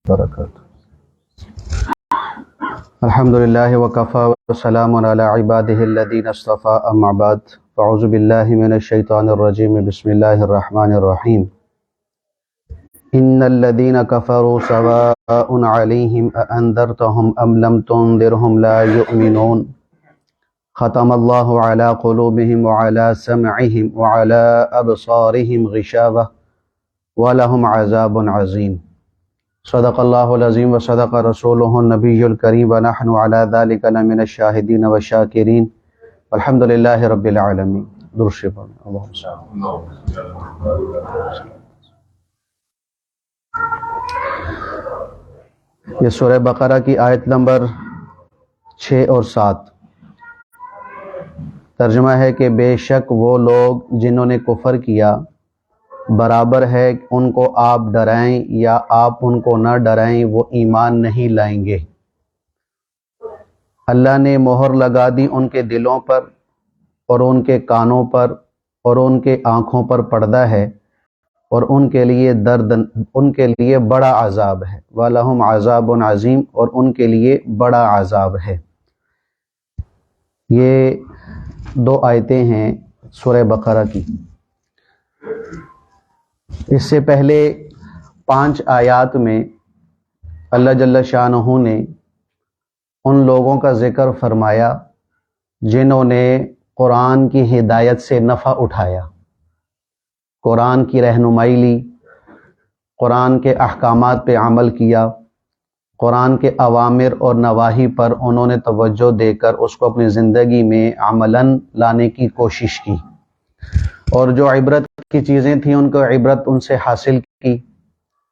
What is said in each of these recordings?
برکاتہ۔ الحمدللہ وکفی وسلام علی عبادہ الذین اصطفی، اما بعد، فاعوذ باللہ من الشیطان الرجیم، بسم اللہ الرحمن الرحیم۔ ان الذین کفروا سواء علیہم اانذرتہم ام لم تنذرہم لا یؤمنون، ختم اللہ علی قلوبہم وعلی سمعہم وعلی ابصارہم غشاوہ ولہم عذاب عظیم۔ صدق اللہ العظیم و صدق رسولہ النبی الکریم ونحن علی ذلک لمن الشاہدین والشاکرین والحمد للہ رب العالمین۔ درود شریف پڑھیں۔ اللہم صل۔ یہ سورہ بقرہ کی آیت نمبر 6 اور 7۔ ترجمہ ہے کہ بے شک وہ لوگ جنہوں نے کفر کیا، برابر ہے ان کو آپ ڈرائیں یا آپ ان کو نہ ڈرائیں، وہ ایمان نہیں لائیں گے۔ اللہ نے مہر لگا دی ان کے دلوں پر اور ان کے کانوں پر اور ان کے آنکھوں پر پردہ ہے، اور ان کے لیے بڑا عذاب ہے۔ وَلَهُمْ عَذَابٌ عَظِيمٌ، اور ان کے لیے بڑا عذاب ہے۔ یہ 2 آیتیں ہیں سورہ بقرہ کی۔ اس سے پہلے 5 آیات میں اللہ جل شانہ نے ان لوگوں کا ذکر فرمایا جنہوں نے قرآن کی ہدایت سے نفع اٹھایا، قرآن کی رہنمائی لی، قرآن کے احکامات پہ عمل کیا، قرآن کے اوامر اور نواہی پر انہوں نے توجہ دے کر اس کو اپنی زندگی میں عملاً لانے کی کوشش کی، اور جو عبرت کی چیزیں تھیں ان کو عبرت ان سے حاصل کی،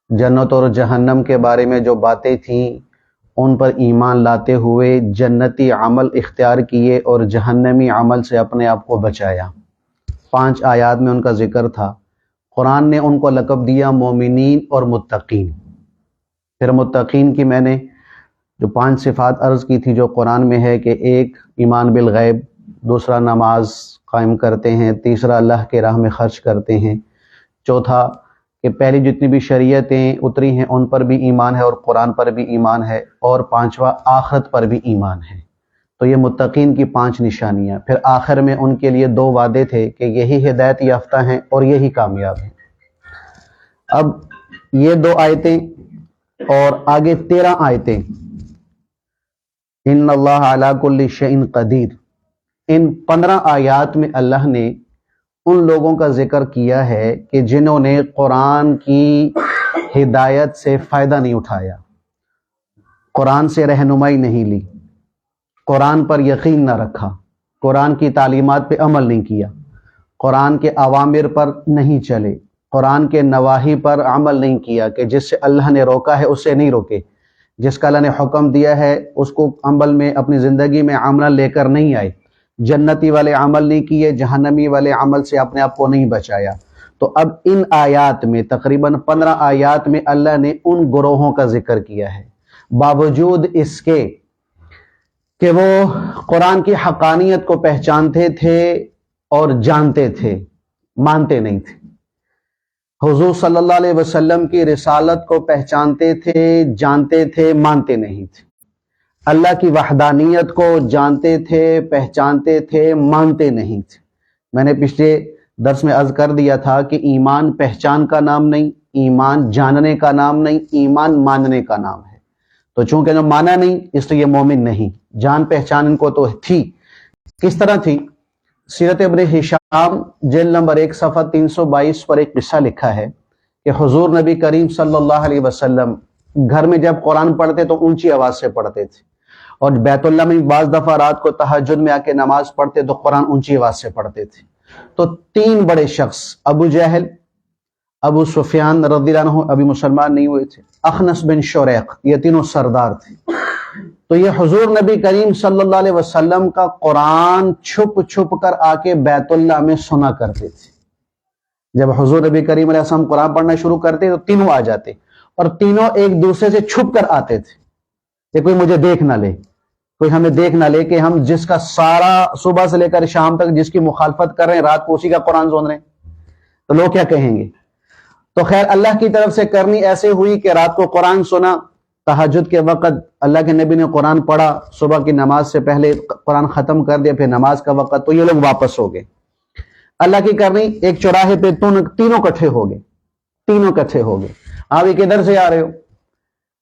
جنت اور جہنم کے بارے میں جو باتیں تھیں ان پر ایمان لاتے ہوئے جنتی عمل اختیار کیے اور جہنمی عمل سے اپنے آپ کو بچایا۔ 5 آیات میں ان کا ذکر تھا۔ قرآن نے ان کو لقب دیا مومنین اور متقین۔ پھر متقین کی میں نے جو 5 صفات عرض کی تھی جو قرآن میں ہے، کہ ایک ایمان بالغیب، دوسرا نماز قائم کرتے ہیں، تیسرا اللہ کے راہ میں خرچ کرتے ہیں، چوتھا کہ پہلی جتنی بھی شریعتیں اتری ہیں ان پر بھی ایمان ہے اور قرآن پر بھی ایمان ہے، اور 5واں آخرت پر بھی ایمان ہے۔ تو یہ متقین کی 5 نشانیاں۔ پھر آخر میں ان کے لیے 2 وعدے تھے کہ یہی ہدایت یافتہ ہیں اور یہی کامیاب ہیں۔ اب یہ 2 آیتیں اور آگے 13 آیتیں، ان اللہ علی کل شیء قدیر، ان 15 آیات میں اللہ نے ان لوگوں کا ذکر کیا ہے کہ جنہوں نے قرآن کی ہدایت سے فائدہ نہیں اٹھایا، قرآن سے رہنمائی نہیں لی، قرآن پر یقین نہ رکھا، قرآن کی تعلیمات پہ عمل نہیں کیا، قرآن کے اوامر پر نہیں چلے، قرآن کے نواہی پر عمل نہیں کیا، کہ جس سے اللہ نے روکا ہے اس سے نہیں روکے، جس کا اللہ نے حکم دیا ہے اس کو عمل میں اپنی زندگی میں عمل لے کر نہیں آئے، جنتی والے عمل نہیں کیے، جہنمی والے عمل سے اپنے آپ کو نہیں بچایا۔ تو اب ان آیات میں تقریباً 15 آیات میں اللہ نے ان گروہوں کا ذکر کیا ہے، باوجود اس کے کہ وہ قرآن کی حقانیت کو پہچانتے تھے اور جانتے تھے، مانتے نہیں تھے۔ حضور صلی اللہ علیہ وسلم کی رسالت کو پہچانتے تھے، جانتے تھے، مانتے نہیں تھے۔ اللہ کی وحدانیت کو جانتے تھے، پہچانتے تھے، مانتے نہیں تھے۔ میں نے پچھلے درس میں عرض کر دیا تھا کہ ایمان پہچان کا نام نہیں، ایمان جاننے کا نام نہیں، ایمان ماننے کا نام ہے۔ تو چونکہ جو مانا نہیں اس لیے مومن نہیں، جان پہچان ان کو تو تھی۔ کس طرح تھی؟ سیرت ابن ہشام جلد نمبر 1 صفحہ 322 پر ایک قصہ لکھا ہے کہ حضور نبی کریم صلی اللہ علیہ وسلم گھر میں جب قرآن پڑھتے تو اونچی آواز سے پڑھتے تھے، اور بیت اللہ میں بعض دفعہ رات کو تہجد میں آ کے نماز پڑھتے تو قرآن اونچی آواز سے پڑھتے تھے۔ تو 3 بڑے شخص، ابو جہل، ابو سفیان رضی اللہ عنہ ابھی مسلمان نہیں ہوئے تھے، اخنس بن شریق، یہ تینوں سردار تھے۔ تو یہ حضور نبی کریم صلی اللہ علیہ وسلم کا قرآن چھپ چھپ کر آ کے بیت اللہ میں سنا کرتے تھے۔ جب حضور نبی کریم علیہ السلام قرآن پڑھنا شروع کرتے تو تینوں آ جاتے، اور تینوں ایک دوسرے سے چھپ کر آتے تھے کہ کوئی مجھے دیکھ نہ لے، کوئی ہمیں دیکھ نہ لے کہ ہم جس کا سارا صبح سے لے کر شام تک جس کی مخالفت کر رہے ہیں، رات کو اسی کا قرآن سن رہے ہیں، تو لوگ کیا کہیں گے۔ تو خیر اللہ کی طرف سے کرنی ایسے ہوئی کہ رات کو قرآن سنا، تہجد کے وقت اللہ کے نبی نے قرآن پڑھا، صبح کی نماز سے پہلے قرآن ختم کر دیا، پھر نماز کا وقت، تو یہ لوگ واپس ہو گئے۔ اللہ کی کرنی ایک چوراہے پہ تینوں کٹھے ہو گئے۔ آپ یہ کدھر سے آ رہے ہو؟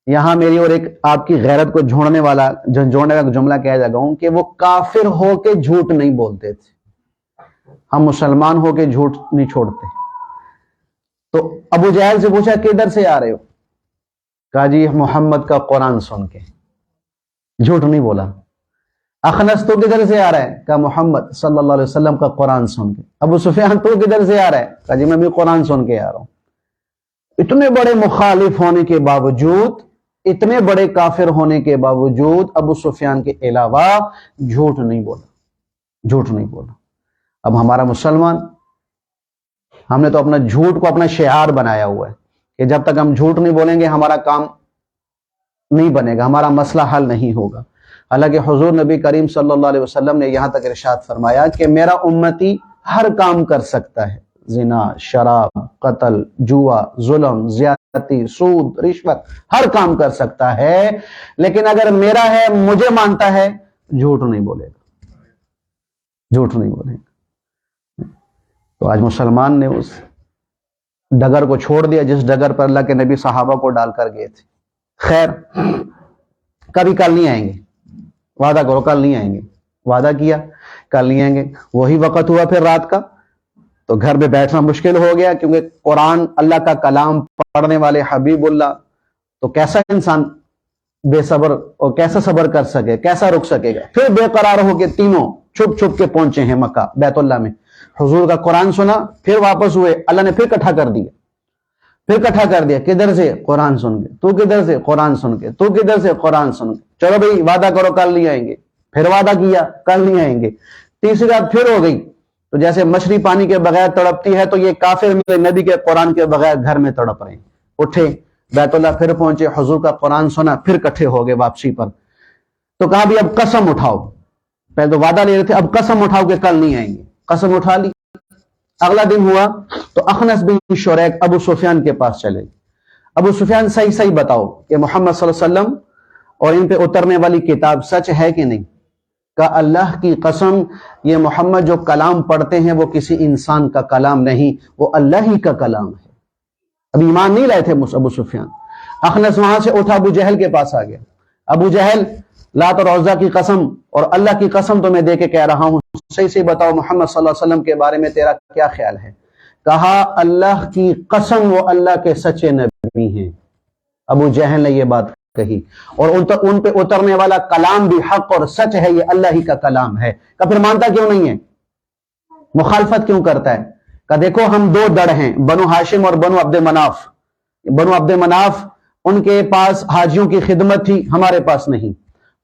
یہاں میری اور ایک آپ کی غیرت کو جھوڑنے کا جملہ کہہ لگا ہوں کہ وہ کافر ہو کے جھوٹ نہیں بولتے تھے، ہم مسلمان ہو کے جھوٹ نہیں چھوڑتے۔ تو ابو جہل سے پوچھا کدھر سے آ رہے ہو؟ کہا جی محمد کا قرآن سن کے، جھوٹ نہیں بولا۔ اخنس تو کدھر سے آ رہا ہے؟ کہا محمد صلی اللہ علیہ وسلم کا قرآن سن کے۔ ابو سفیان تو کدھر سے آ رہا ہے؟ کہا جی میں بھی قرآن سن کے آ رہا ہوں۔ اتنے بڑے مخالف ہونے کے باوجود، اتنے بڑے کافر ہونے کے باوجود ابو سفیان کے علاوہ جھوٹ نہیں بولا۔ اب ہمارا مسلمان، ہم نے تو اپنا جھوٹ کو اپنا شعار بنایا ہوا ہے کہ جب تک ہم جھوٹ نہیں بولیں گے ہمارا کام نہیں بنے گا، ہمارا مسئلہ حل نہیں ہوگا۔ حالانکہ حضور نبی کریم صلی اللہ علیہ وسلم نے یہاں تک ارشاد فرمایا کہ میرا امتی ہر کام کر سکتا ہے، زنا، شراب، قتل، جوا، ظلم، زیادتی، سود، رشوت، ہر کام کر سکتا ہے، لیکن اگر میرا ہے، مجھے مانتا ہے، جھوٹ نہیں بولے گا۔ تو آج مسلمان نے اس ڈگر کو چھوڑ دیا جس ڈگر پر اللہ کے نبی صحابہ کو ڈال کر گئے تھے۔ خیر، کبھی کل نہیں آئیں گے، وعدہ کرو کل نہیں آئیں گے، وعدہ کیا کل نہیں آئیں گے۔ وہی وقت ہوا پھر رات کا، تو گھر میں بیٹھنا مشکل ہو گیا، کیونکہ قرآن اللہ کا کلام پڑھنے والے حبیب اللہ، تو کیسا انسان بے صبر اور کیسا صبر کر سکے، کیسا رک سکے گا؟ پھر بے قرار ہو کے تینوں چھپ چھپ کے پہنچے ہیں مکہ بیت اللہ میں، حضور کا قرآن سنا، پھر واپس ہوئے، اللہ نے پھر اکٹھا کر دیا۔ کدھر سے؟ قرآن سن کے۔ تو کدھر سے؟ قرآن سن کے۔ تو کدھر سے؟ قرآن سن کے۔ چلو بھائی وعدہ کرو کل نہیں آئیں گے، پھر وعدہ کیا کل نہیں آئیں گے، تیسری رات پھر ہو گئی۔ تو جیسے مچھلی پانی کے بغیر تڑپتی ہے، تو یہ کافر میرے نبی کے قرآن کے بغیر گھر میں تڑپ رہے ہیں۔ اٹھے بیت اللہ، پھر پہنچے، حضور کا قرآن سنا، پھر اکٹھے ہو گئے واپسی پر۔ تو کہا بھی اب قسم اٹھاؤ، پہلے تو وعدہ لے رہے تھے، اب قسم اٹھاؤ کہ کل نہیں آئیں گے۔ قسم اٹھا لی۔ اگلا دن ہوا تو اخنس بن شریک ابو سفیان کے پاس چلے۔ ابو سفیان صحیح بتاؤ کہ محمد صلی اللہ علیہ وسلم اور ان پہ اترنے والی کتاب سچ ہے کہ نہیں؟ کہ اللہ کی قسم یہ محمد جو کلام پڑھتے ہیں وہ کسی انسان کا کلام نہیں، وہ اللہ ہی کا کلام ہے۔ اب ایمان نہیں لائے تھے ابو سفیان۔ اخنس وہاں سے اٹھا ابو جہل کے پاس آ گیا۔ ابو جہل، لات اور عزا کی قسم اور اللہ کی قسم تو میں دے کے کہہ رہا ہوں، صحیح بتاؤ محمد صلی اللہ علیہ وسلم کے بارے میں تیرا کیا خیال ہے؟ کہا اللہ کی قسم وہ اللہ کے سچے نبی ہیں۔ ابو جہل نے یہ بات کہی، اور ان پہ اترنے والا کلام بھی حق اور سچ ہے، یہ اللہ ہی کا کلام ہے۔ کہ پھر مانتا کیوں نہیں ہے؟ مخالفت کیوں کرتا ہے؟ کہ دیکھو ہم دو دڑ ہیں، بنو ہاشم اور بنو عبد مناف۔ بنو عبد مناف ان کے پاس حاجیوں کی خدمت تھی، ہمارے پاس نہیں۔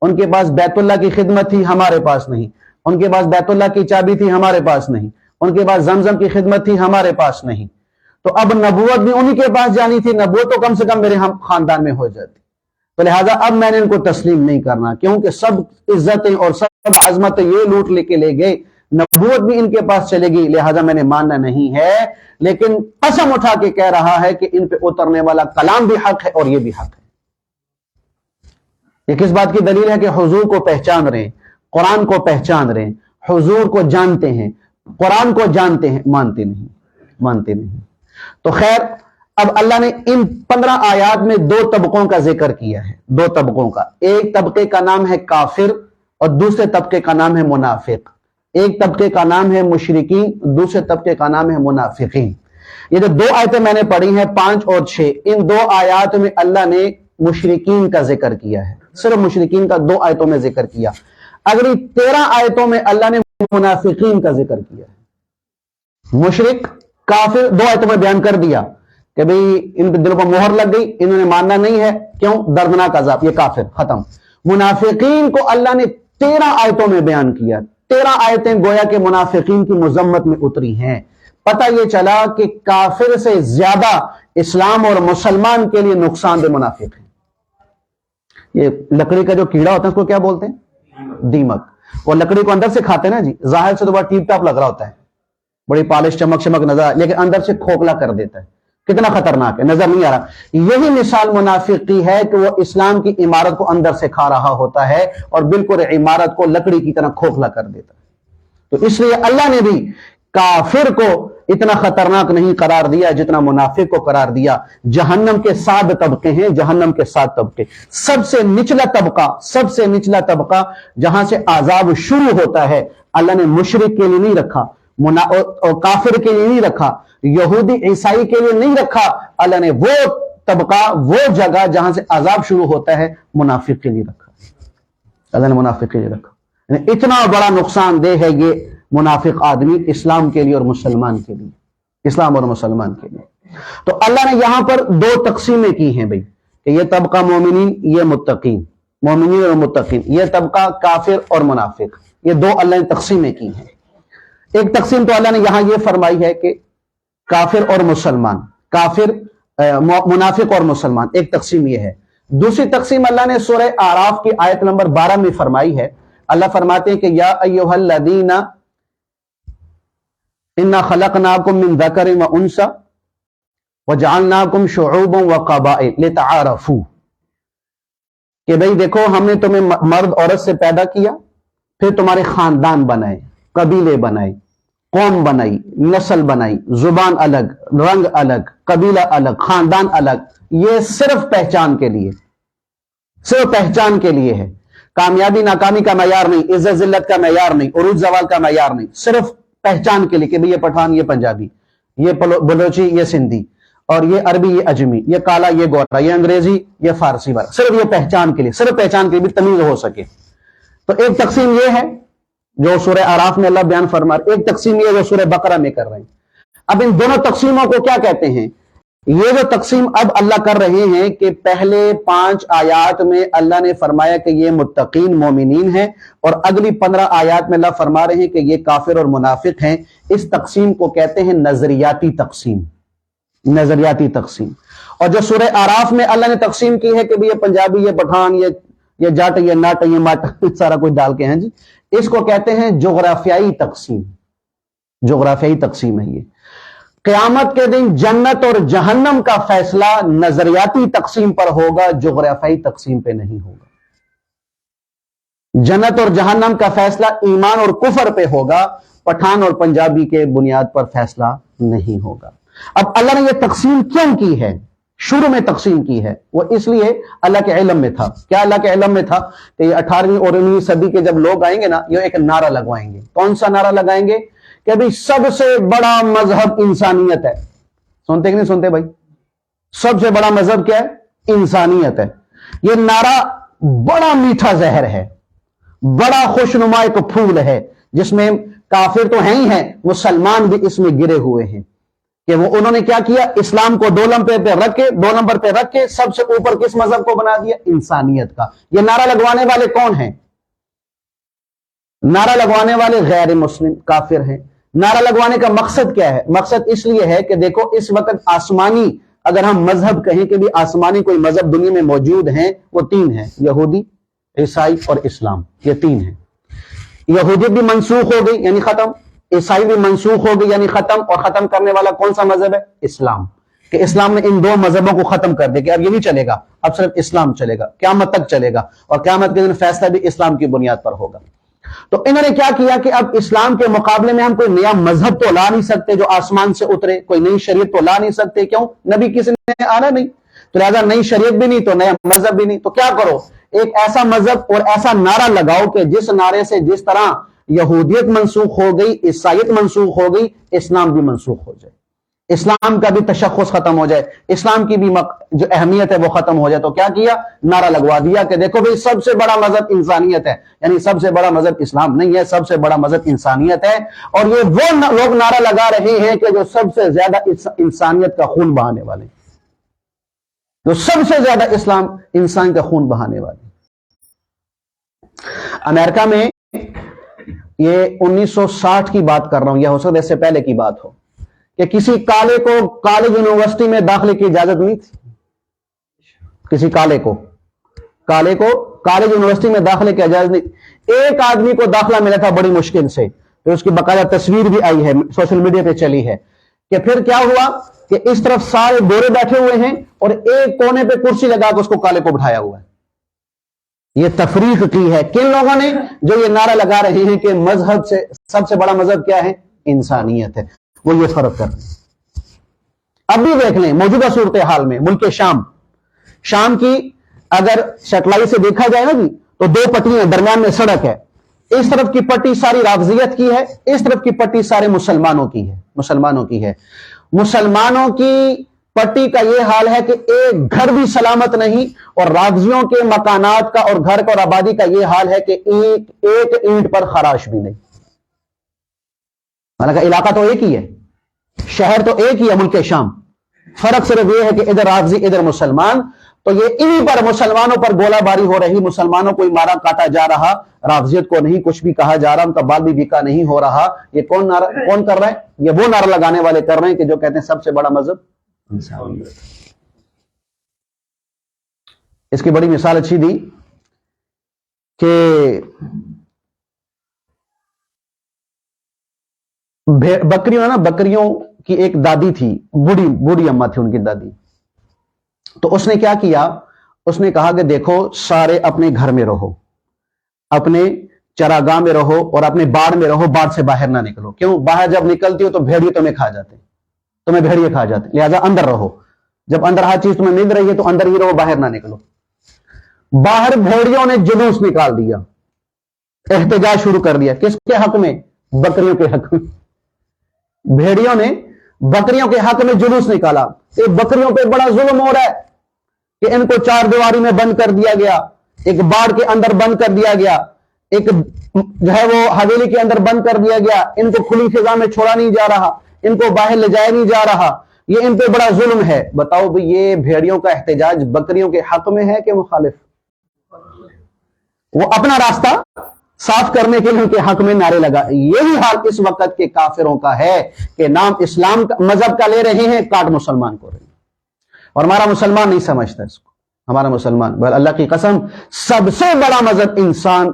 ان کے پاس بیت اللہ کی خدمت تھی، ہمارے پاس نہیں۔ ان کے پاس بیت اللہ کی چابی تھی، ہمارے پاس نہیں۔ ان کے پاس زمزم کی خدمت تھی، ہمارے پاس نہیں۔ تو اب نبوت بھی انہی کے پاس جانی تھی، نبوت تو کم سے کم میرے خاندان میں ہو جاتی، تو لہٰذا اب میں نے ان کو تسلیم نہیں کرنا، کیونکہ سب عزتیں اور سب عظمتیں یہ لوٹ لے کے لے گئے، نبوت بھی ان کے پاس چلے گی، لہٰذا میں نے ماننا نہیں ہے۔ لیکن قسم اٹھا کے کہہ رہا ہے کہ ان پہ اترنے والا کلام بھی حق ہے اور یہ بھی حق ہے۔ یہ کس بات کی دلیل ہے؟ کہ حضور کو پہچان رہے ہیں، قرآن کو پہچان رہے ہیں، حضور کو جانتے ہیں، قرآن کو جانتے ہیں، مانتے نہیں۔ تو خیر، اب اللہ نے ان 15 آیات میں 2 طبقوں کا ذکر کیا ہے، 2 طبقوں کا۔ ایک طبقے کا نام ہے کافر اور دوسرے طبقے کا نام ہے منافق۔ ایک طبقے کا نام ہے مشرکین، دوسرے طبقے کا نام ہے منافقین۔ یہ جو 2 آیتیں میں نے پڑھی ہیں 5 اور 6، ان 2 آیات میں اللہ نے مشرکین کا ذکر کیا ہے، صرف مشرکین کا 2 آیتوں میں ذکر کیا۔ اگلی 13 آیتوں میں اللہ نے منافقین کا ذکر کیا ہے۔ مشرک کافر 2 آیتوں میں بیان کر دیا کہ بھئی ان پہ دلوں پر مہر لگ گئی، انہوں نے ماننا نہیں ہے، کیوں؟ دردناک عذاب، یہ کافر، ختم۔ منافقین کو اللہ نے 13 آیتوں میں بیان کیا۔ 13 آیتیں گویا کہ منافقین کی مذمت میں اتری ہیں۔ پتہ یہ چلا کہ کافر سے زیادہ اسلام اور مسلمان کے لیے نقصان دہ منافق ہے۔ یہ لکڑی کا جو کیڑا ہوتا ہے اس کو کیا بولتے ہیں؟ دیمک۔ وہ لکڑی کو اندر سے کھاتے ہیں نا جی، ظاہر سے تو بڑا ٹیپ ٹاپ لگ رہا ہوتا ہے، بڑی پالش چمک نظر، لیکن اندر سے کھوکھلا کر دیتا ہے۔ کتنا خطرناک ہے، نظر نہیں آ رہا. یہی مثال منافق کی ہے کہ وہ اسلام کی عمارت کو اندر سے کھا رہا ہوتا ہے اور بالکل عمارت کو لکڑی کی طرح کھوکھلا کر دیتا ہے. تو اس لیے اللہ نے بھی کافر کو اتنا خطرناک نہیں قرار دیا جتنا منافق کو قرار دیا. جہنم کے 7 طبقے ہیں، جہنم کے 7 طبقے. سب سے نچلا طبقہ جہاں سے عذاب شروع ہوتا ہے، اللہ نے مشرک کے لیے نہیں رکھا، اور کافر کے لیے نہیں رکھا، یہودی عیسائی کے لیے نہیں رکھا. اللہ نے وہ طبقہ، وہ جگہ جہاں سے عذاب شروع ہوتا ہے، منافق کے لیے رکھا. اللہ نے منافق کے لیے رکھا. یعنی اتنا بڑا نقصان دہ ہے یہ منافق آدمی اسلام کے لیے اور مسلمان کے لیے، اسلام اور مسلمان کے لیے. تو اللہ نے یہاں پر 2 تقسیمیں کی ہیں بھائی، کہ یہ طبقہ مومنین، یہ متقین، مومنین اور متقین. یہ طبقہ کافر اور منافق، یہ 2 اللہ نے تقسیمیں کی ہیں. ایک تقسیم تو اللہ نے یہاں یہ فرمائی ہے کہ کافر اور مسلمان، منافق اور مسلمان، ایک تقسیم یہ ہے. دوسری تقسیم اللہ نے سورہ اعراف کی آیت نمبر 12 میں فرمائی ہے. اللہ فرماتے ہیں کہ یا ایھا الذین انا خلقناکم من ذکر و انثی وجعلناکم شعوبا وقبائل لتعارفوا، کہ بھئی دیکھو ہم نے تمہیں مرد عورت سے پیدا کیا، پھر تمہارے خاندان بنائے، قبیلے بنائے، قوم بنائی، نسل بنائی، زبان الگ، رنگ الگ، قبیلہ الگ، خاندان الگ. یہ صرف پہچان کے لیے، صرف پہچان کے لیے ہے. کامیابی ناکامی کا معیار نہیں، عزت ذلت کا معیار نہیں، عروج زوال کا معیار نہیں، صرف پہچان کے لیے کہ بھئی یہ پٹھان، یہ پنجابی، یہ بلوچی، یہ سندھی، اور یہ عربی، یہ اجمی، یہ کالا، یہ گورا، یہ انگریزی، یہ فارسی والا. صرف یہ پہچان کے لیے، صرف پہچان کے لیے بھی تمیز ہو سکے. تو ایک تقسیم یہ ہے جو سورہ اعراف میں اللہ بیان فرما رہا ہے، ایک تقسیم یہ جو سورہ بقرہ میں کر رہے ہیں. اب ان دونوں تقسیموں کو کیا کہتے ہیں؟ یہ جو تقسیم اب اللہ کر رہے ہیں کہ پہلے 5 آیات میں اللہ نے فرمایا کہ یہ متقین مومنین ہیں، اور اگلی 15 آیات میں اللہ فرما رہے ہیں کہ یہ کافر اور منافق ہیں. اس تقسیم کو کہتے ہیں نظریاتی تقسیم، نظریاتی تقسیم. اور جو سورہ اعراف میں اللہ نے تقسیم کی ہے کہ یہ پنجابی، یہ پٹھان، یہ جٹ، یہ نٹ، یہ مٹ، سارا کچھ ڈال کے ہیں جی، اس کو کہتے ہیں جغرافیائی تقسیم. جغرافیائی تقسیم ہے یہ. قیامت کے دن جنت اور جہنم کا فیصلہ نظریاتی تقسیم پر ہوگا، جغرافیائی تقسیم پہ نہیں ہوگا. جنت اور جہنم کا فیصلہ ایمان اور کفر پہ ہوگا، پٹھان اور پنجابی کے بنیاد پر فیصلہ نہیں ہوگا. اب اللہ نے یہ تقسیم کیوں کی ہے؟ شروع میں تقسیم کی ہے وہ اس لیے اللہ کے علم میں تھا. کیا اللہ کے علم میں تھا؟ کہ یہ 18ویں اور 19ویں صدی کے جب لوگ آئیں گے نا، یہ ایک نعرہ لگوائیں گے. کون سا نعرہ لگائیں گے؟ کہ بھئی سب سے بڑا مذہب انسانیت ہے. سنتے کہ نہیں سنتے بھائی؟ سب سے بڑا مذہب کیا ہے؟ انسانیت ہے. یہ نعرہ بڑا میٹھا زہر ہے، بڑا خوشنما ایک پھول ہے، جس میں کافر تو ہیں ہی ہیں، مسلمان بھی اس میں گرے ہوئے ہیں. کہ وہ انہوں نے کیا کیا؟ اسلام کو 2 نمبر پہ رکھ کے سب سے اوپر کس مذہب کو بنا دیا؟ انسانیت کا. یہ نعرہ لگوانے والے کون ہیں؟ نعرہ لگوانے والے غیر مسلم کافر ہیں. نعرہ لگوانے کا مقصد کیا ہے؟ مقصد اس لیے ہے کہ دیکھو اس وقت آسمانی، اگر ہم مذہب کہیں کہ بھی آسمانی کوئی مذہب دنیا میں موجود ہیں، وہ 3 ہیں: یہودی، عیسائی اور اسلام. یہ 3 ہیں. یہودیت بھی منسوخ ہو گئی یعنی ختم، عیسائی بھی منسوخ ہو گئی یعنی ختم، اور ختم کرنے والا کون سا مذہب ہے؟ اسلام. کہ اسلام نے ان 2 مذہبوں کو ختم کر دے کہ اب یہ نہیں چلے گا، اب صرف اسلام چلے گا، قیامت تک چلے گا، اور قیامت کے دن فیصلہ بھی اسلام کی بنیاد پر ہوگا. تو انہوں نے کیا کیا کہ اب اسلام کے مقابلے میں ہم کوئی نیا مذہب تو لا نہیں سکتے جو آسمان سے اترے، کوئی نئی شریعت تو لا نہیں سکتے. کیوں؟ نبی کسی نے آنا نہیں، تو لہذا نئی شریعت بھی نہیں تو نیا مذہب بھی نہیں. تو کیا کرو؟ ایک ایسا مذہب اور ایسا نعرہ لگاؤ کہ جس نعرے سے جس طرح یہودیت منسوخ ہو گئی، عیسائیت منسوخ ہو گئی، اسلام بھی منسوخ ہو جائے، اسلام کا بھی تشخص ختم ہو جائے، اسلام کی بھی جو اہمیت ہے وہ ختم ہو جائے. تو کیا کیا؟ نعرہ لگوا دیا کہ دیکھو بھئی سب سے بڑا مذہب انسانیت ہے، یعنی سب سے بڑا مذہب اسلام نہیں ہے، سب سے بڑا مذہب انسانیت ہے. اور یہ وہ لوگ نعرہ لگا رہے ہیں کہ جو سب سے زیادہ انسانیت کا خون بہانے والے، جو سب سے زیادہ انسان کا خون بہانے والے. امریکہ میں یہ 1960 کی بات کر رہا ہوں، یا ہو سکتا ہے اس سے پہلے کی بات ہو، کہ کسی کالے کو کالج یونیورسٹی میں داخلے کی اجازت نہیں تھی. کسی کالے کو کالج یونیورسٹی میں داخلے کی اجازت نہیں. ایک آدمی کو داخلہ ملا تھا بڑی مشکل سے، تو اس کی باقاعدہ تصویر بھی آئی ہے، سوشل میڈیا پہ چلی ہے. کہ پھر کیا ہوا کہ اس طرف سارے گورے بیٹھے ہوئے ہیں اور ایک کونے پہ کرسی لگا کے اس کو کالے کو بٹھایا ہوا ہے. یہ تفریق کی ہے کن لوگوں نے؟ جو یہ نعرہ لگا رہے ہیں کہ مذہب سے سب سے بڑا مذہب کیا ہے؟ انسانیت ہے. وہ یہ فرق کر رہے ہیں. اب بھی دیکھ لیں موجودہ صورتحال میں ملک شام کی اگر سیٹلائٹ سے دیکھا جائے نا جی تو 2 پٹیاں درمیان میں سڑک ہے. اس طرف کی پٹی ساری رافضیت کی ہے, اس طرف کی پٹی سارے مسلمانوں کی ہے. مسلمانوں کی پٹی کا یہ حال ہے کہ ایک گھر بھی سلامت نہیں, اور رافضیوں کے مکانات کا اور گھر کا اور آبادی کا یہ حال ہے کہ ایک اینٹ پر خراش بھی نہیں. حالانکہ علاقہ تو ایک ہی ہے, شہر تو ایک ہی ہے ملک شام. فرق صرف یہ ہے کہ ادھر رافضی ادھر مسلمان. تو یہ انہی پر مسلمانوں پر گولہ باری ہو رہی, مسلمانوں کو مارا کاٹا جا رہا, رافضیت کو نہیں کچھ بھی کہا جا رہا, ان کا بال بھی بیکا نہیں ہو رہا. یہ کون کر رہا ہے؟ یہ وہ نعرہ لگانے والے کر رہے ہیں کہ جو کہتے ہیں سب سے بڑا مذہب انسانیت. اس کی بڑی مثال اچھی دی کہ بکریوں کی ایک دادی تھی, بوڑھی اماں تھی ان کی دادی. تو اس نے کیا کیا؟ اس نے کہا کہ دیکھو سارے اپنے گھر میں رہو, اپنے چراگاہ میں رہو اور اپنے باڑ میں رہو, باڑ سے باہر نہ نکلو. کیوں؟ باہر جب نکلتی ہو تو بھیڑیے تمہیں کھا جاتے, لہذا اندر رہو. جب اندر ہر چیز تمہیں مل رہی ہے تو اندر ہی رہو, باہر نہ نکلو. باہر بھیڑیوں نے جلوس نکال دیا, احتجاج شروع کر دیا. کس کے حق میں؟ بکریوں کے حق میں. بھیڑیوں نے بکریوں کے حق میں جلوس نکالا. یہ بکریوں پہ بڑا ظلم ہو رہا ہے کہ ان کو 4 دیواری میں بند کر دیا گیا, ایک باڑ کے اندر بند کر دیا گیا, ایک جو ہے وہ حویلی کے اندر بند کر دیا گیا. ان کو کھلی فضا میں چھوڑا نہیں جا رہا, ان کو باہر لے جایا نہیں جا رہا. یہ ان پہ بڑا ظلم ہے. بتاؤ بھی یہ بھیڑیوں کا احتجاج بکریوں کے حق میں ہے کہ مخالف؟ وہ اپنا راستہ صاف کرنے کے لیے ان کے حق میں نعرے لگا. یہی حال اس وقت کے کافروں کا ہے کہ نام اسلام کا مذہب کا لے رہے ہیں, کاٹ مسلمان کو رہے ہیں. اور ہمارا مسلمان نہیں سمجھتا اس کو. ہمارا مسلمان بل اللہ کی قسم سب سے بڑا مذہب انسان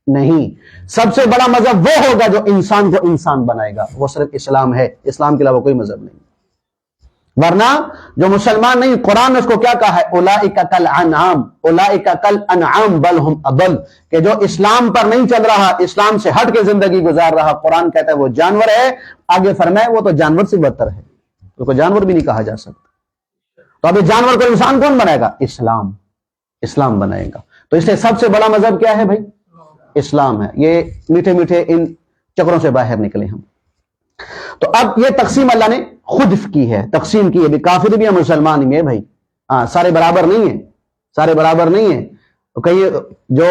نہیں, سب سے بڑا مذہب وہ ہوگا جو انسان کو انسان بنائے گا. وہ صرف اسلام ہے, اسلام کے علاوہ کوئی مذہب نہیں. ورنہ جو مسلمان نہیں, قرآن نے اس کو کیا کہا ہے؟ اولئک کالانعام, اولئک کالانعام بل ہم اضل. کہ جو اسلام پر نہیں چل رہا, اسلام سے ہٹ کے زندگی گزار رہا, قرآن کہتا ہے وہ جانور ہے. آگے فرمائے وہ تو جانور سے بدتر ہے, تو کوئی جانور بھی نہیں کہا جا سکتا. تو اب جانور کو انسان کون بنائے گا؟ اسلام بنائے گا. تو اس لیے سب سے بڑا مذہب کیا ہے بھائی؟ اسلام ہے. یہ میٹھے میٹھے ان چکروں سے باہر نکلے ہم. تو اب یہ تقسیم اللہ نے خود کی ہے, تقسیم کی ہے. کافر بھی ہے, مسلمان بھی ہے بھائی. سارے برابر نہیں ہیں. تو کئی جو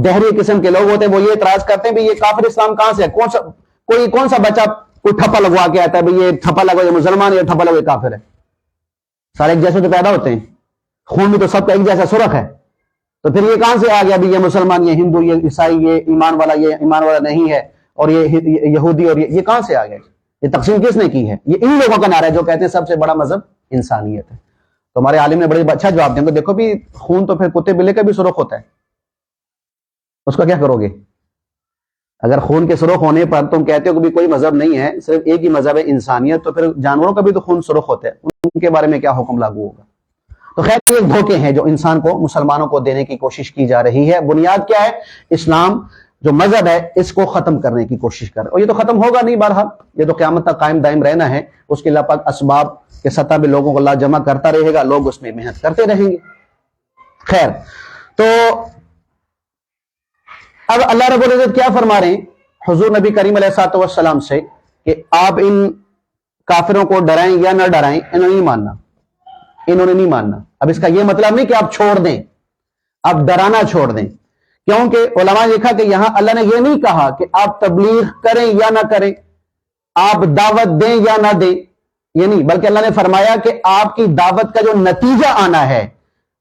دہری قسم کے لوگ ہوتے ہیں وہ یہ اعتراض کرتے ہیں بھی یہ کافر اسلام کہاں سے ہے؟ کون سا بچہ کوئی ٹھپا لگوا کے آتا ہے بھائی یہ ٹھپا لگو یہ مسلمان, یہ ٹھپا لگو یہ کافر ہے. سارے ایک جیسے تو پیدا ہوتے ہیں, خون بھی تو سب کا ایک جیسا سرخ ہے. تو پھر یہ کہاں سے آ گیا بھی یہ مسلمان, یہ ہندو, یہ عیسائی, یہ ایمان والا نہیں ہے, اور یہ یہودی, اور یہ کہاں سے آ گئے؟ یہ تقسیم کس نے کی ہے؟ یہ ان لوگوں کا نعرہ ہے جو کہتے ہیں سب سے بڑا مذہب انسانیت ہے. تو ہمارے عالم نے بڑی اچھا جواب دیا. دیکھو بھی خون تو پھر کتے بلے کا بھی سرخ ہوتا ہے, اس کا کیا کرو گے؟ اگر خون کے سرخ ہونے پر تم کہتے ہو کہ بھی کوئی مذہب نہیں ہے, صرف ایک ہی مذہب ہے انسانیت, تو پھر جانوروں کا بھی تو خون سرخ ہوتا ہے, ان کے بارے میں کیا حکم لاگو ہوگا؟ تو خیر یہ دھوکے ہیں جو انسان کو, مسلمانوں کو دینے کی کوشش کی جا رہی ہے. بنیاد کیا ہے؟ اسلام جو مذہب ہے اس کو ختم کرنے کی کوشش کر رہے. اور یہ تو ختم ہوگا نہیں, بہرحال یہ تو قیامت تک قائم دائم رہنا ہے. اس کے اللہ پاک اسباب کے سطح پہ لوگوں کو اللہ جمع کرتا رہے گا, لوگ اس میں محنت کرتے رہیں گے. خیر, تو اب اللہ رب العزت کیا فرما رہے ہیں حضور نبی کریم علیہ الصلوۃ والسلام سے کہ آپ ان کافروں کو ڈرائیں یا نہ ڈرائیں, انہوں نے نہیں ماننا. اب اس کا یہ مطلب نہیں کہ آپ چھوڑ دیں, آپ ڈرانا چھوڑ دیں. کیونکہ علماء نے لکھا کہ یہاں اللہ نے یہ نہیں کہا کہ آپ تبلیغ کریں یا نہ کریں, آپ دعوت دیں یا نہ دیں, یہ نہیں, بلکہ اللہ نے فرمایا کہ آپ کی دعوت کا جو نتیجہ آنا ہے,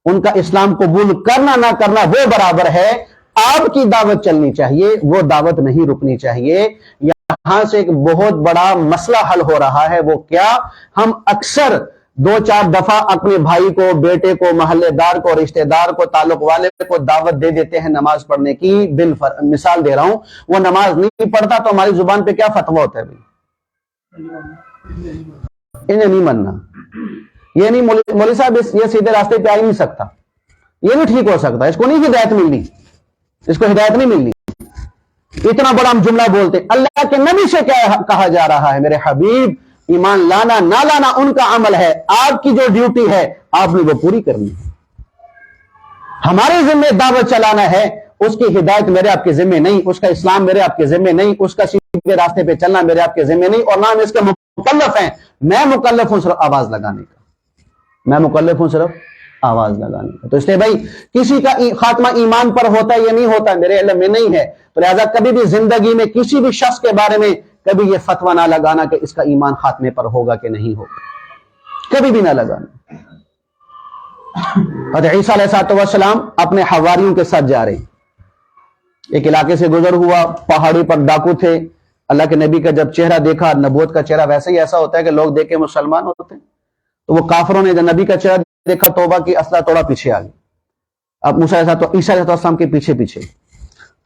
ان کا اسلام قبول کرنا نہ کرنا وہ برابر ہے. آپ کی دعوت چلنی چاہیے, وہ دعوت نہیں رکنی چاہیے. یہاں سے ایک بہت بڑا مسئلہ حل ہو رہا ہے. وہ کیا؟ ہم اکثر 2-4 دفعہ اپنے بھائی کو, بیٹے کو, محلے دار کو, رشتہ دار کو, تعلق والے کو دعوت دے دیتے ہیں نماز پڑھنے کی. مثال دے رہا ہوں, وہ نماز نہیں پڑھتا تو ہماری زبان پہ کیا فتویٰ ہوتا ہے بھائی؟ انہیں نہیں مننا. یہ نہیں مولوی صاحب یہ سیدھے راستے پہ آ ہی نہیں سکتا, یہ نہیں ٹھیک ہو سکتا, اس کو نہیں ہدایت ملنی, اس کو ہدایت نہیں ملنی. اتنا بڑا ہم جملہ بولتے ہیں. اللہ کے نبی سے کیا کہا جا رہا ہے, میرے حبیب ایمان لانا نہ لانا ان کا عمل ہے, آپ کی جو ڈیوٹی ہے آپ نے وہ پوری کرنی ہے. ہمارے ذمہ دعوت چلانا ہے, اس کی ہدایت میرے آپ کے ذمہ نہیں, اس کا اسلام میرے آپ کے ذمہ نہیں, اس کا سیدھے راستے پہ چلنا میرے آپ کے ذمہ نہیں, اور نہ ہم اس کے مکلف ہیں. میں مکلف ہوں صرف آواز لگانے کا, میں مکلف ہوں صرف آواز لگانے کا. تو اس لیے بھائی کسی کا خاتمہ ایمان پر ہوتا ہے یا نہیں ہوتا میرے علم میں نہیں ہے, تو لہذا کبھی بھی زندگی میں کسی بھی شخص کے بارے میں کبھی یہ فتویٰ نہ لگانا کہ اس کا ایمان خاتمے پر ہوگا کہ نہیں ہوگا, کبھی بھی نہ لگانا. حضرت عیسیٰ علیہ السلام اپنے حواریوں کے ساتھ جا رہے ہیں, ایک علاقے سے گزر ہوا, پہاڑی پر ڈاکو تھے. اللہ کے نبی کا جب چہرہ دیکھا, نبوت کا چہرہ ویسے ہی ایسا ہوتا ہے کہ لوگ دیکھ کے مسلمان ہوتے ہیں, تو وہ کافروں نے جب نبی کا چہرہ دیکھا توبہ کی, اسلحہ توڑا, پیچھے آ گئے. اب عیسیٰ علیہ السلام کے پیچھے پیچھے,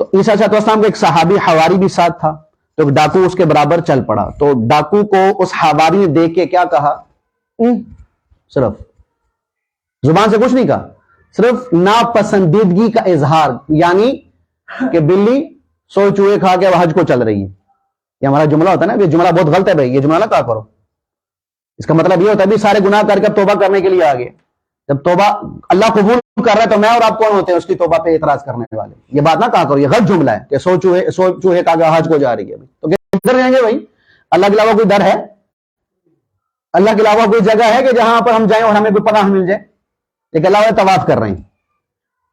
تو عیسیٰ علیہ السلام کا ایک صحابی حواری بھی ساتھ تھا, تو ڈاکو اس کے برابر چل پڑا. تو ڈاکو کو اس حواری نے دیکھ کے کیا کہا, صرف زبان سے کچھ نہیں کہا, صرف ناپسندیدگی کا اظہار, یعنی کہ بلی سو چوہے کھا کے حج کو چل رہی ہے. یہ ہمارا جملہ ہوتا ہے نا, یہ جملہ بہت غلط ہے بھائی, یہ جملہ نہ کہا کرو. اس کا مطلب یہ ہوتا ہے بھی سارے گناہ کر کے توبہ کرنے کے لیے آگے, جب توبہ اللہ قبول کر رہا ہے تو میں اور آپ کون ہوتے ہیں اس کی توبہ پہ اعتراض کرنے والے. یہ بات نہ کہا کرو, یہ غلط جملہ ہے کہ سو چوہے کھا کے حج کو جا رہی ہے. تو کدھر جائیں گے بھائی؟ اللہ کے علاوہ کوئی در ہے؟ اللہ کے علاوہ کوئی جگہ ہے کہ جہاں پر ہم جائیں اور ہمیں کوئی پناہ مل جائے؟ ایک اللہ طواف کر رہے ہیں,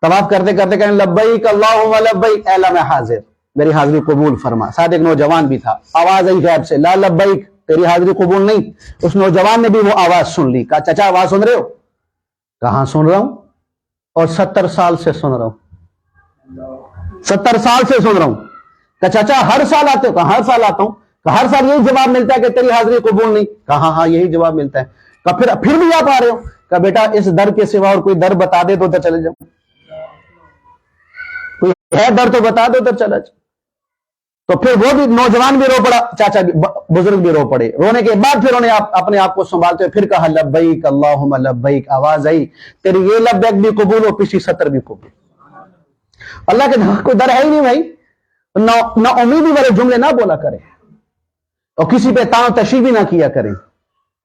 طواف کرتے کرتے کہیں لبیک اللہم لبیک, اے اللہ میں حاضر, میری حاضری قبول فرما. ساتھ ایک نوجوان بھی تھا, آواز آئی غیب سے, لا لبیک, تیری حاضری قبول نہیں. اس نوجوان نے بھی وہ آواز سن لی, کہا چچا آواز سن رہے ہو؟ کہاں سن رہا ہوں, اور 70 سال سے سن رہا ہوں, 70 سال سے سن رہا ہوں. کہا چچا ہر سال آتے ہو؟ کہا ہر سال آتا ہوں. کہا ہر سال یہی جواب ملتا ہے کہ تیری حاضری قبول نہیں؟ کہا ہاں یہی جواب ملتا ہے. کہا پھر بھی آپ آ رہے ہو؟ کہا بیٹا اس در کے سوا اور کوئی در بتا دے تو ادھر چلے جاؤ, کوئی ہے در تو بتا دے ادھر چلا جاؤ. تو پھر وہ بھی نوجوان بھی رو پڑا, چاچا بھی, بزرگ بھی رو پڑے. رونے کے بعد پھر انہیں اپنے آپ کو سنبھالتے ہوئے پھر کہا لبیک اللہم لبیک, آواز آئی تیری یہ لبیک بھی قبول ہو, پچھلی 70 بھی قبول. اللہ کے کوئی در ہے ہی نہیں بھائی. نہ امیدی والے جملے نہ بولا کریں, اور کسی پہ تان تشریح بھی نہ کیا کریں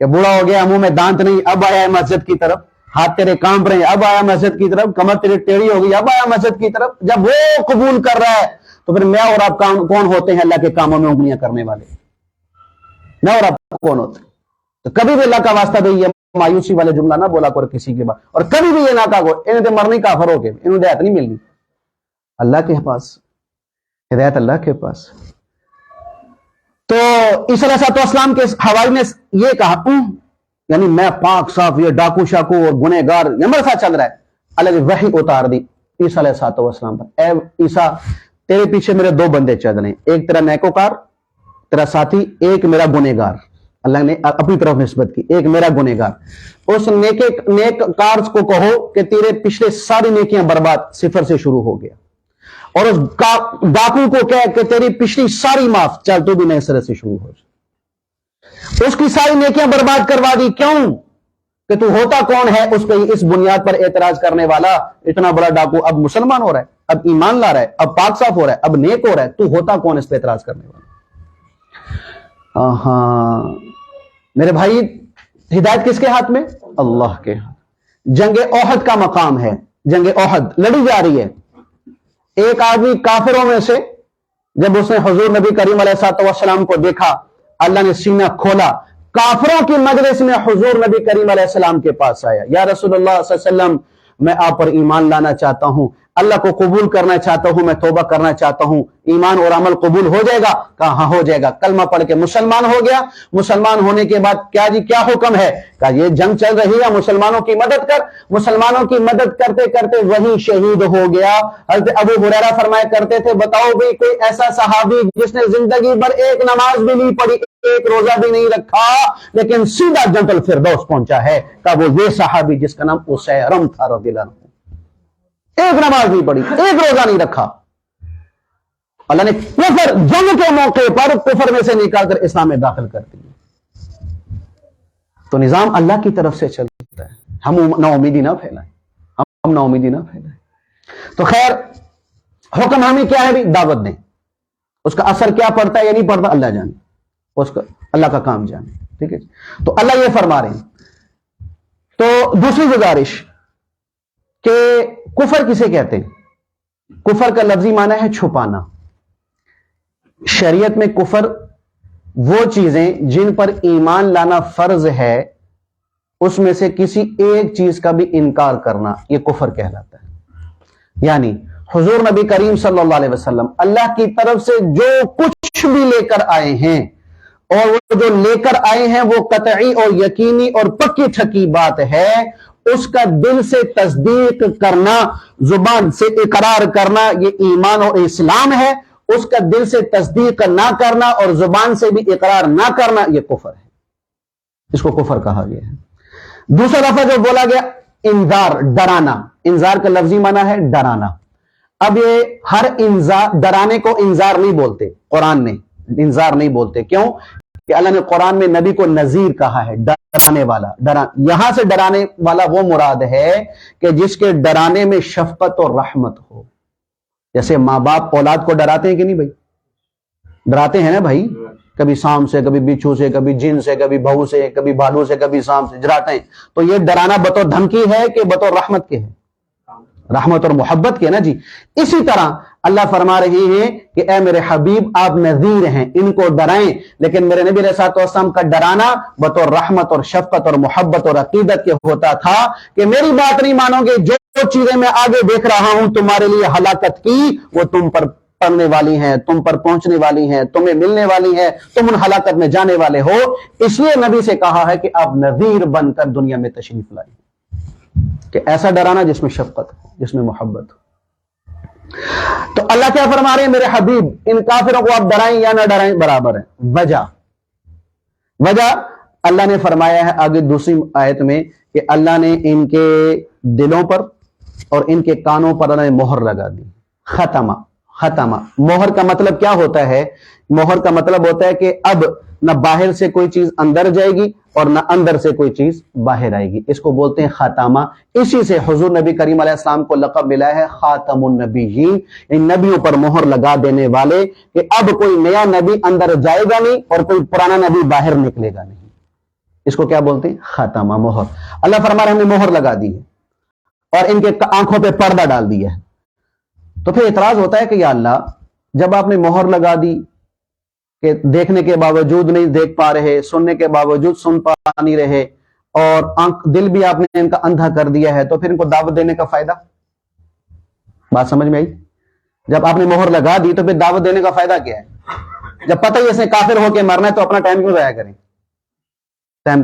کہ بوڑھا ہو گیا, منہ میں دانت نہیں, اب آیا ہے مسجد کی طرف, ہاتھ تیرے کانپ رہے ہیں, اب آیا مسجد کی طرف, کمر تیری ٹیڑھی ہو گئی, اب آیا مسجد کی طرف. جب وہ قبول کر رہا ہے تو پھر میں اور آپ کون ہوتے ہیں اللہ کے کاموں میں انگلیاں کرنے والے؟ میں اور آپ کون ہوتے ہیں؟ تو کبھی بھی اللہ کا واسطہ بھی یہ مایوسی والے جملہ نہ بولا کرو کسی کے بعد, اور کبھی بھی یہ نہ کہا کرو انہیں تو مرنے کافر ہو کے انہیں ہدایت نہیں ملنی. اللہ کے پاس ہدایت, اللہ کے پاس. تو عیسیٰ علیہ السلام کے حواری نے یہ کہا, یعنی میں پاک صاف, یہ ڈاکو شاکو اور گنہگار یہ میرے ساتھ چل رہا ہے. اللہ نے وحی اتار دی عیسیٰ علیہ السلام پر, اے عیسیٰ تیرے پیچھے میرے 2 بندے چل رہے ہیں, ایک تیرا نیکوکار تیرا ساتھی, ایک میرا گنہگار. اللہ نے اپنی طرف نسبت کی, ایک میرا گنہگار. اس نیک کار کو کہو کہ تیرے پچھلے ساری نیکیاں برباد, صفر سے شروع ہو گیا. اور اس ڈاکو کو کہہ کہ تیری پچھلی ساری معاف, چل تو بھی نئے سرے سے شروع ہو جائے. اس کی ساری نیکیاں برباد کروا دی. کیوں؟ کہ تو ہوتا کون ہے اس پہ اس بنیاد پر اعتراض کرنے والا. اتنا بڑا ڈاکو اب مسلمان ہو رہا ہے, اب ایمان لا رہا ہے, اب پاک صاف ہو رہا ہے, اب نیک ہو رہا ہے, تو ہوتا کون اس پہ اعتراض کرنے والا؟ ہاں میرے بھائی, ہدایت کس کے ہاتھ میں؟ اللہ کے ہاتھ. جنگ احد کا مقام ہے, جنگ احد لڑی جا رہی ہے. ایک آدمی کافروں میں سے جب اس نے حضور نبی کریم علیہ السلام کو دیکھا, اللہ نے سینہ کھولا, کافروں کی مجلس میں حضور نبی کریم علیہ السلام کے پاس آیا, یا رسول اللہ صلی اللہ علیہ وسلم میں آپ پر ایمان لانا چاہتا ہوں, اللہ کو قبول کرنا چاہتا ہوں, میں توبہ کرنا چاہتا ہوں, ایمان اور عمل قبول ہو جائے گا؟ کہا ہاں ہو جائے گا. کلمہ پڑھ کے مسلمان ہو گیا. مسلمان ہونے کے بعد کیا جی کیا حکم ہے؟ کہا یہ جنگ چل رہی ہے, مسلمانوں کی مدد کر. مسلمانوں کی مدد کرتے کرتے وہی شہید ہو گیا. حضرت ابو ہریرہ فرمایا کرتے تھے, بتاؤ بھی کوئی ایسا صحابی جس نے زندگی بھر ایک نماز بھی نہیں پڑھی, ایک روزہ بھی نہیں رکھا, لیکن سیدھا جنت الفردوس پہنچا ہے. کہا وہ یہ صحابی جس کا نام اسیرم تھا رضی اللہ عنہ, ایک نماز نہیں پڑھی, ایک روزہ نہیں رکھا. اللہ نے کفر جنگ کے موقع پر کفر میں سے نکال کر اسلام میں داخل کر دیا. تو نظام اللہ کی طرف سے چلتا ہے، ہم نا امیدی نہ پھیلائیں، ہم نا امیدی نہ پھیلائیں۔ تو خیر حکم ہمیں کیا ہے بھی؟ دعوت دیں، اس کا اثر کیا پڑتا ہے یا نہیں پڑتا اللہ جانے، اس کا اللہ کا کام جانے، ٹھیک ہے؟ تو اللہ یہ فرما رہے ہیں۔ تو دوسری گزارش کہ کفر کسے کہتے ہیں؟ کفر کا لفظی معنی ہے چھپانا۔ شریعت میں کفر وہ چیزیں جن پر ایمان لانا فرض ہے اس میں سے کسی ایک چیز کا بھی انکار کرنا، یہ کفر کہلاتا ہے۔ یعنی حضور نبی کریم صلی اللہ علیہ وسلم اللہ کی طرف سے جو کچھ بھی لے کر آئے ہیں، اور وہ جو لے کر آئے ہیں وہ قطعی اور یقینی اور پکی ٹھکی بات ہے، اس کا دل سے تصدیق کرنا، زبان سے اقرار کرنا، یہ ایمان اور اسلام ہے۔ اس کا دل سے تصدیق نہ کرنا اور زبان سے بھی اقرار نہ کرنا، یہ کفر ہے، اس کو کفر کہا گیا ہے۔ دوسرا دفعہ جو بولا گیا انذار، ڈرانا۔ انذار کا لفظی معنی ہے ڈرانا۔ اب یہ ہر انذار، ڈرانے کو انذار نہیں بولتے قرآن میں، انذار نہیں بولتے، کیوں کہ اللہ نے قرآن میں نبی کو نذیر کہا ہے، ڈرانے والا۔ یہاں سے ڈرانے والا وہ مراد ہے کہ جس کے ڈرانے میں شفقت اور رحمت ہو۔ جیسے ماں باپ اولاد کو ڈراتے ہیں کہ نہیں بھائی؟ ڈراتے ہیں نا بھائی، کبھی سام سے، کبھی بچھو سے، کبھی جن سے، کبھی بہو سے، کبھی بھالو سے، کبھی سام سے ڈراتے ہیں۔ تو یہ ڈرانا بطور دھمکی ہے کہ بطور رحمت کے ہے؟ رحمت اور محبت کے نا جی۔ اسی طرح اللہ فرما رہے ہیں کہ اے میرے حبیب آپ نذیر ہیں، ان کو ڈرائیں، لیکن میرے نبی علیہ الصلوۃ والسلام کا ڈرانا بطور رحمت اور شفقت اور محبت اور عقیدت کے ہوتا تھا کہ میری بات نہیں مانو گے، جو چیزیں میں آگے دیکھ رہا ہوں تمہارے لیے ہلاکت کی، وہ تم پر پڑنے والی ہیں، تم پر پہنچنے والی ہیں، تمہیں ملنے والی ہیں، تم ان ہلاکت میں جانے والے ہو۔ اس لیے نبی سے کہا ہے کہ آپ نذیر بن کر دنیا میں تشریف لائیں، کہ ایسا ڈرانا جس میں شفقت ہو، جس میں محبت ہو۔ تو اللہ کیا فرما رہے ہیں؟ میرے حبیب ان کافروں کو آپ ڈرائیں یا نہ ڈرائیں برابر ہے۔ وجہ اللہ نے فرمایا ہے آگے دوسری آیت میں کہ اللہ نے ان کے دلوں پر اور ان کے کانوں پر اللہ نے مہر لگا دی۔ ختمہ مہر کا مطلب کیا ہوتا ہے؟ مہر کا مطلب ہوتا ہے کہ اب نہ باہر سے کوئی چیز اندر جائے گی اور نہ اندر سے کوئی چیز باہر آئے گی، اس کو بولتے ہیں خاتمہ۔ اسی سے حضور نبی کریم علیہ السلام کو لقب ملا ہے خاتم النبیین، ان نبیوں پر مہر لگا دینے والے، کہ اب کوئی نیا نبی اندر جائے گا نہیں اور کوئی پرانا نبی باہر نکلے گا نہیں۔ اس کو کیا بولتے ہیں؟ خاتمہ، مہر۔ اللہ فرما رہے ہیں ہم نے مہر لگا دی ہے اور ان کے آنکھوں پہ پردہ ڈال دیا ہے۔ تو پھر اعتراض ہوتا ہے کہ یا اللہ جب آپ نے مہر لگا دی کہ دیکھنے کے باوجود نہیں دیکھ پا رہے، سننے کے باوجود سن پا نہیں رہے، اور دل بھی آپ نے ان کا اندھا کر دیا ہے، تو پھر ان کو دعوت دینے کا فائدہ؟ بات سمجھ میں آئی؟ جب آپ نے مہر لگا دی تو پھر دعوت دینے کا فائدہ کیا ہے؟ جب پتہ ہی اسے کافر ہو کے مرنا ہے تو اپنا ٹائم کیوں ضائع کریں؟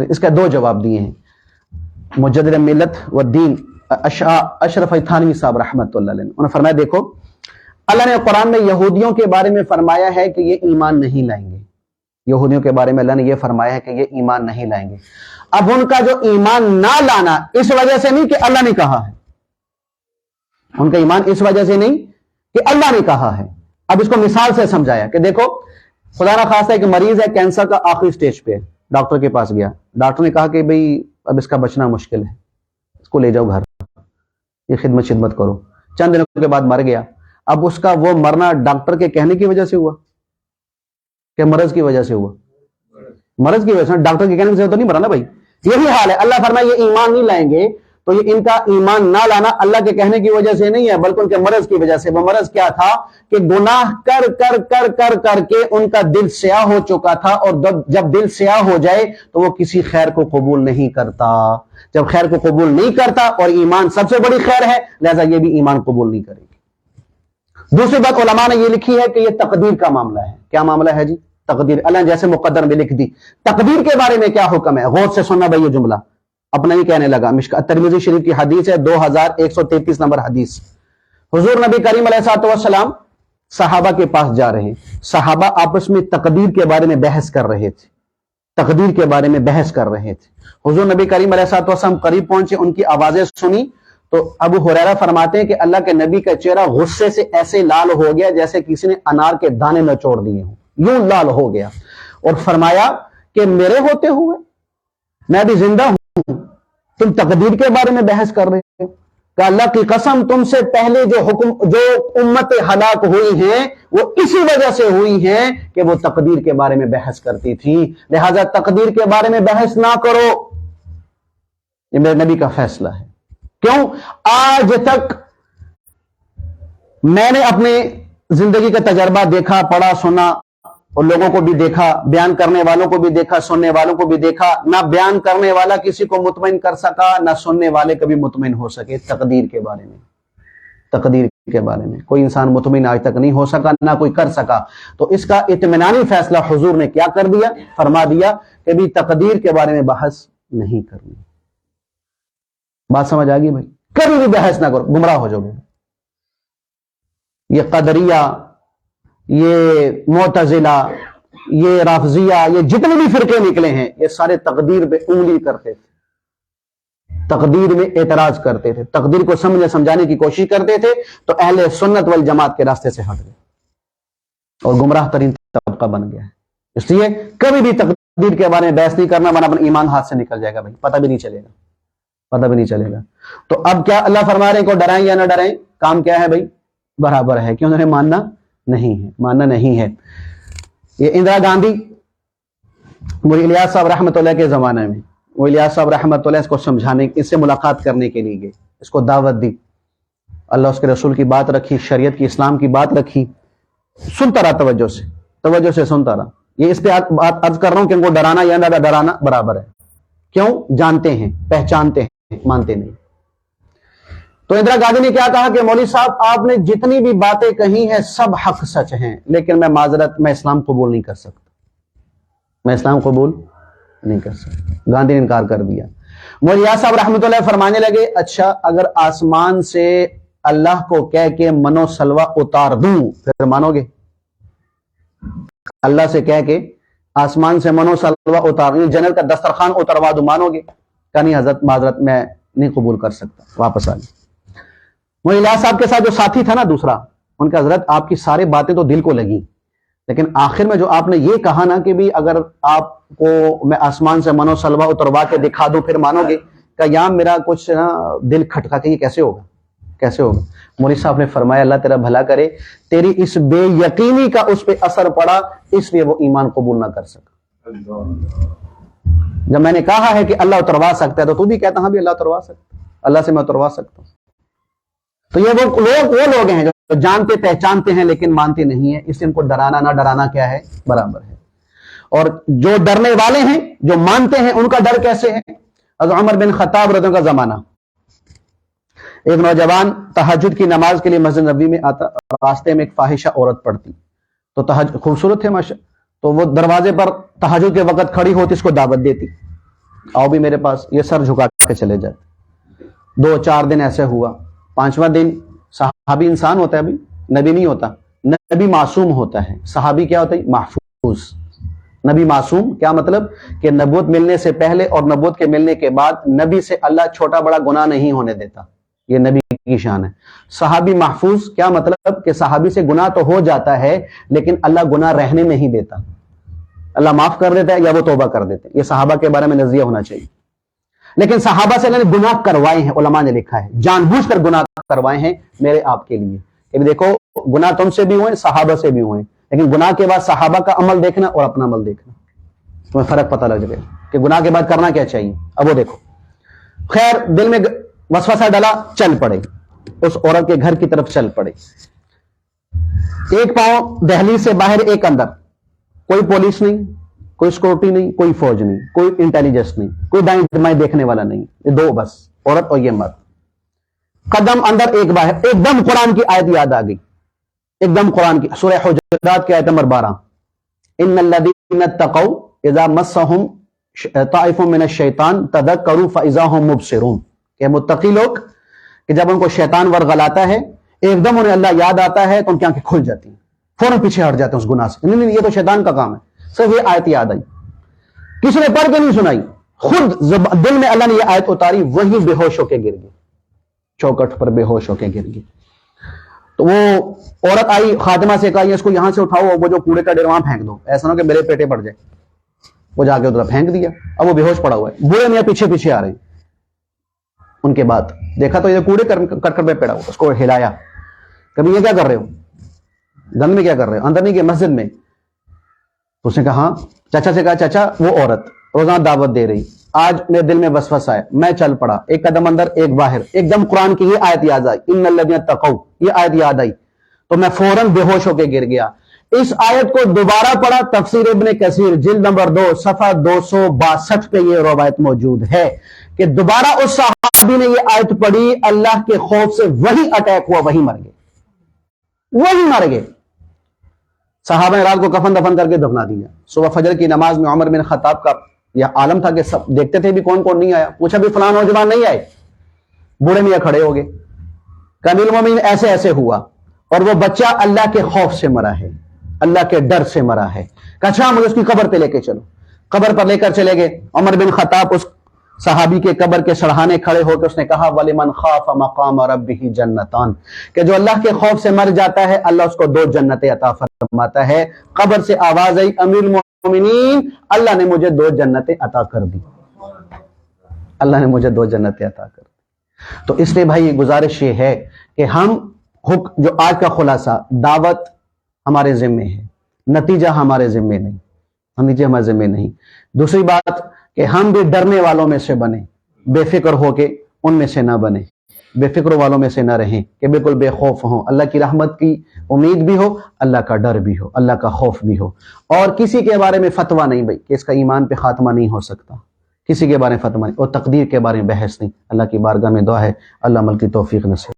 اس کا دو جواب دیے ہیں مجدد ملت و دین اشرف تھانوی صاحب رحمۃ اللہ علیہ، انہوں نے فرمایا دیکھو اللہ نے قرآن میں یہودیوں کے بارے میں فرمایا ہے کہ یہ ایمان نہیں لائیں گے، یہودیوں کے بارے میں اللہ نے یہ فرمایا ہے کہ یہ ایمان نہیں لائیں گے۔ اب ان کا جو ایمان نہ لانا اس وجہ سے نہیں کہ اللہ نے کہا ہے، ان کا ایمان اس وجہ سے نہیں کہ اللہ نے کہا ہے۔ اب اس کو مثال سے سمجھایا کہ دیکھو خدا نہ خواستہ ایک مریض ہے، کینسر کا آخری سٹیج پہ ہے، ڈاکٹر کے پاس گیا، ڈاکٹر نے کہا کہ بھئی اب اس کا بچنا مشکل ہے، اس کو لے جاؤ گھر، یہ خدمت کرو۔ چند دنوں کے بعد مر گیا۔ اب اس کا وہ مرنا ڈاکٹر کے کہنے کی وجہ سے ہوا کہ مرض کی وجہ سے ہوا؟ مرض کی وجہ سے، ڈاکٹر کے کہنے سے تو نہیں مرا نا بھائی۔ یہی حال ہے، اللہ فرمائے یہ ایمان نہیں لائیں گے تو یہ ان کا ایمان نہ لانا اللہ کے کہنے کی وجہ سے نہیں ہے بلکہ ان کے مرض کی وجہ سے۔ وہ مرض کیا تھا کہ گناہ کر کر کر کر کر کے ان کا دل سیاہ ہو چکا تھا، اور جب دل سیاہ ہو جائے تو وہ کسی خیر کو قبول نہیں کرتا۔ جب خیر کو قبول نہیں کرتا، اور ایمان سب سے بڑی خیر ہے، لہذا یہ بھی ایمان قبول نہیں کرے گی۔ دوسری بات علماء نے یہ لکھی ہے کہ یہ تقدیر کا معاملہ ہے۔ کیا معاملہ ہے جی؟ تقدیر۔ اللہ نے جیسے مقدر میں لکھ دی۔ تقدیر کے بارے میں کیا حکم ہے؟ غور سے سننا بھائی، یہ جملہ اپنا ہی کہنے لگا۔ ترمذی شریف کی حدیث ہے، 2133 نمبر حدیث۔ حضور نبی کریم علیہ الصلوۃ والسلام صحابہ کے پاس جا رہے ہیں، صحابہ آپس میں تقدیر کے بارے میں بحث کر رہے تھے، تقدیر کے بارے میں بحث کر رہے تھے۔ حضور نبی کریم علیہ الصلوۃ والسلام قریب پہنچے، ان کی آوازیں سنی تو ابو ہریرہ فرماتے ہیں کہ اللہ کے نبی کا چہرہ غصے سے ایسے لال ہو گیا جیسے کسی نے انار کے دانے نچوڑ دیے ہوں، یوں لال ہو گیا، اور فرمایا کہ میرے ہوتے ہوئے میں بھی زندہ ہوں، تم تقدیر کے بارے میں بحث کر رہے ہو کہ اللہ کی قسم تم سے پہلے جو امت ہلاک ہوئی ہیں وہ اسی وجہ سے ہوئی ہیں کہ وہ تقدیر کے بارے میں بحث کرتی تھی، لہذا تقدیر کے بارے میں بحث نہ کرو، یہ میرے نبی کا فیصلہ ہے۔ کیوں؟ آج تک میں نے اپنے زندگی کا تجربہ دیکھا، پڑھا، سنا، اور لوگوں کو بھی دیکھا، بیان کرنے والوں کو بھی دیکھا، سننے والوں کو بھی دیکھا، نہ بیان کرنے والا کسی کو مطمئن کر سکا، نہ سننے والے کبھی مطمئن ہو سکے تقدیر کے بارے میں۔ تقدیر کے بارے میں کوئی انسان مطمئن آج تک نہیں ہو سکا، نہ کوئی کر سکا۔ تو اس کا اطمینانی فیصلہ حضور نے کیا کر دیا؟ فرما دیا کہ بھی تقدیر کے بارے میں بحث نہیں کرنی۔ بات سمجھ آ گئی بھائی؟ کبھی بھی بحث نہ کرو، گمراہ ہو جاؤ گے۔ یہ قدریہ، یہ معتزلہ، یہ رافضیہ، یہ جتنے بھی فرقے نکلے ہیں، یہ سارے تقدیر پہ انگلی کرتے تھے، تقدیر میں اعتراض کرتے تھے، تقدیر کو سمجھانے کی کوشش کرتے تھے، تو اہل سنت والجماعت کے راستے سے ہٹ گئے اور گمراہ ترین طبقہ بن گیا ہے۔ اس لیے کبھی بھی تقدیر کے بارے میں بحث نہیں کرنا، ورنہ اپنا ایمان ہاتھ سے نکل جائے گا بھائی، پتہ بھی نہیں چلے گا، پتہ بھی نہیں چلے گا۔ تو اب کیا اللہ فرما رہے ہیں کو ڈرائیں یا نہ ڈرائیں؟ کام کیا ہے بھائی؟ برابر ہے، کیوں انہیں ماننا نہیں ہے، ماننا نہیں ہے۔ یہ اندرا گاندھی مولوی الیاس صاحب رحمۃ اللہ کے زمانے میں، وہ الیاس صاحب رحمۃ اللہ اس کو سمجھانے، اس سے ملاقات کرنے کے لیے گئے، اس کو دعوت دی، اللہ اس کے رسول کی بات رکھی، شریعت کی، اسلام کی بات رکھی، سنتا رہا توجہ سے سنتا رہا۔ یہ اس پہ بات عرض کر رہا ہوں کہ ان کو ڈرانا یا نہ ڈرانا برابر ہے۔ کیوں؟ جانتے ہیں، پہچانتے ہیں، مانتے نہیں۔ تو اندرا گاندھی نے کیا کہا کہ مولوی صاحب آپ نے جتنی بھی باتیں کہی ہیں سب حق سچ ہیں، لیکن میں معذرت، میں اسلام قبول نہیں کر سکتا، میں اسلام قبول نہیں کر سکتا۔ گاندھی نے انکار کر دیا۔ مولوی الیاس صاحب رحمۃ اللہ فرمانے لگے، اچھا اگر آسمان سے اللہ کو کہہ کے منو سلوا اتار دوں پھر مانو گے؟ اللہ سے کہہ کے آسمان سے منو سلوا اتار دوں، جنت کا دسترخوان اتروا دوں، مانو گے؟ کہا نہیں حضرت معذرت، میں نہیں قبول کر سکتا، واپس آ گئے۔ مولوی الیاس صاحب کے ساتھ جو ساتھی تھا نا دوسرا، ان کا حضرت آپ کی ساری باتیں تو دل کو لگی، لیکن آخر میں جو آپ نے یہ کہا نا کہ بھی اگر آپ کو میں آسمان سے منو سلوا اتروا کے دکھا دوں پھر مانو گے، کہ یہاں میرا کچھ نا دل کھٹکا کہ یہ کیسے ہوگا، کیسے ہوگا؟ مولوی صاحب نے فرمایا اللہ تیرا بھلا کرے، تیری اس بے یقینی کا اس پہ اثر پڑا، اس لیے وہ ایمان قبول نہ کر سکا۔ جب میں نے کہا ہے کہ اللہ اتروا سکتا ہے تو بھی کہتا ہاں بھی اللہ اتروا سکتا ہے، اللہ سے میں اتروا سکتا ہوں۔ تو یہ وہ لوگ ہیں جو جانتے پہچانتے ہیں لیکن مانتے نہیں ہیں، اس لیے ان کو ڈرانا نہ ڈرانا کیا ہے؟ برابر ہے۔ اور جو ڈرنے والے ہیں، جو مانتے ہیں، ان کا ڈر کیسے ہے؟ حضرت عمر بن خطاب رضی اللہ عنہ کا زمانہ، ایک نوجوان تہجد کی نماز کے لیے مسجد نبوی میں آتا، راستے میں ایک فاحشہ عورت پڑتی، تو تہجد خوبصورت تھے ماشاء، تو وہ دروازے پر تہجد کے وقت کھڑی ہوتی، اس کو دعوت دیتی، آؤ بھی میرے پاس، یہ سر جھکا کے چلے جاتے۔ 2-4 دن ایسے ہوا، 5واں دن صحابی انسان ہوتا ہے ابھی، نبی نہیں ہوتا، نبی معصوم ہوتا ہے، صحابی کیا ہوتا ہے؟ محفوظ۔ نبی معصوم کیا مطلب؟ کہ نبوت ملنے سے پہلے اور نبوت کے ملنے کے بعد نبی سے اللہ چھوٹا بڑا گناہ نہیں ہونے دیتا، یہ نبی کی شان ہے۔ صحابی محفوظ کیا مطلب؟ کہ صحابی سے گناہ تو ہو جاتا ہے لیکن اللہ گناہ رہنے نہیں دیتا، اللہ معاف کر دیتا ہے یا وہ توبہ کر دیتے ہیں۔ یہ صحابہ کے بارے میں نظریہ ہونا چاہیے۔ لیکن صحابہ سے اللہ نے گناہ کروائے ہیں، علماء نے لکھا ہے جان بوجھ کر گناہ کروائے ہیں میرے آپ کے لیے، کہ دیکھو گناہ تم سے بھی ہوئے، صحابہ سے بھی ہوئے، لیکن گناہ کے بعد صحابہ کا عمل دیکھنا اور اپنا عمل دیکھنا، تمہیں فرق پتہ لگ جائے کہ گناہ کے بعد کرنا کیا چاہیے۔ اب وہ دیکھو، خیر دل میں وسوسہ ڈلا، چل پڑے، اس عورت کے گھر کی طرف چل پڑے، ایک پاؤں دہلیز سے باہر ایک اندر، کوئی پولیس نہیں، کوئی سیکورٹی نہیں، کوئی فوج نہیں، کوئی انٹیلیجنس نہیں، کوئی دائیں بائیں دیکھنے والا نہیں، یہ دو بس، عورت اور یہ مرد، قدم اندر ایک باہر۔ ایک دم قرآن کی آیت یاد آ گئی، ایک دم قرآن کی سورہ حجرات کی آیت نمبر 12، ان الذین اتقوا اذا مسهم طائف من الشیطان تذکروا فاذا هم مبصرون، کہ متقی لوگ کہ جب ان کو شیطان ورغلاتا ہے ایک دم انہیں اللہ یاد آتا ہے تو ان کی آنکھیں کھل جاتی ہیں، فوراً پیچھے ہٹ جاتے ہیں اس گناہ سے، نہیں یہ تو شیطان کا کام ہے۔ صرف یہ آیت یاد آئی، کسی نے پڑھ کے نہیں سنائی، خود دل میں اللہ نے یہ آیت اتاری، وہی بے ہوش ہو کے گر گئی، چوکٹ پر بے ہوش ہو کے گر گئی۔ تو وہ عورت آئی، خادمہ سے کہا اس کو یہاں سے اٹھاؤ، وہ جو کوڑے کا ڈھیر وہاں پھینک دو، ایسا نہ ہو کہ میرے پیٹے پڑ جائے۔ وہ جا کے ادھر پھینک دیا، اب وہ بے ہوش پڑا ہوا ہے، بوڑھے میاں پیچھے پیچھے آ رہے ہیں، ان کے بعد دیکھا تو یہ کوڑے کر پہ پڑا ہوا، اس کو ہلایا، کبھی یہ کیا کر رہے ہو، گند میں کیا کر رہے ہو، اندر نہیں گئے مسجد میں؟ تو اس نے کہا ہاں، چچا سے کہا چچا وہ عورت روزانہ دعوت دے رہی، آج میرے دل میں وسوسہ ہے، میں چل پڑا، ایک قدم اندر ایک باہر، ایک دم قرآن کی یہ آیت یاد آئی، ان الذین اتقوا، یہ آیت یاد آئی تو میں فوراً بے ہوش ہو کے گر گیا۔ اس آیت کو دوبارہ پڑھا، تفسیر ابن کثیر جلد نمبر 2 صفحہ 262 پہ یہ روایت موجود ہے کہ دوبارہ اس صحابی نے یہ آیت پڑھی، اللہ کے خوف سے وہی اٹیک ہوا، وہی مر گئے، وہی مر گئے۔ صحابہ نے رات کو کفن دفن کر کے دفنا دیا۔ صبح فجر کی نماز میں عمر بن خطاب کا یہ عالم تھا کہ سب دیکھتے تھے بھی کون کون نہیں آیا، پوچھا بھی فلاں نوجوان نہیں آئے، بوڑھے میاں کھڑے ہو گئے، کہ امیر المومنین ایسے ایسے ہوا، اور وہ بچہ اللہ کے خوف سے مرا ہے، اللہ کے ڈر سے مرا ہے۔ کہ اچھا مجھے اس کی قبر پہ لے کے چلو، قبر پر لے کر چلے گئے۔ عمر بن خطاب اس صحابی کے قبر کے سرحانے کھڑے ہو کے اس نے کہا وَلِمَنْ خَافَ مَقَامَ رَبِّهِ جَنَّتَانِ، کہ جو اللہ کے خوف سے مر جاتا ہے اللہ اس کو 2 جنتیں عطا فرماتا ہے۔ قبر سے آواز آئی امیر المومنین اللہ نے مجھے 2 جنتیں عطا کر دی، اللہ نے مجھے 2 جنتیں عطا کر دی۔ تو اس لیے بھائی گزارش یہ ہے کہ ہم جو آج کا خلاصہ، دعوت ہمارے ذمے ہے، نتیجہ ہمارے ذمے نہیں، نتیجہ ہمارے ذمے نہیں۔ دوسری بات کہ ہم بھی ڈرنے والوں میں سے بنیں، بے فکر ہو کے ان میں سے نہ بنیں، بے فکر والوں میں سے نہ رہیں کہ بالکل بے خوف ہوں، اللہ کی رحمت کی امید بھی ہو، اللہ کا ڈر بھی ہو، اللہ کا خوف بھی ہو، اور کسی کے بارے میں فتویٰ نہیں بھائی کہ اس کا ایمان پہ خاتمہ نہیں ہو سکتا، کسی کے بارے میں فتویٰ نہیں، اور تقدیر کے بارے میں بحث نہیں۔ اللہ کی بارگاہ میں دعا ہے اللہ عمل کی توفیق نصیب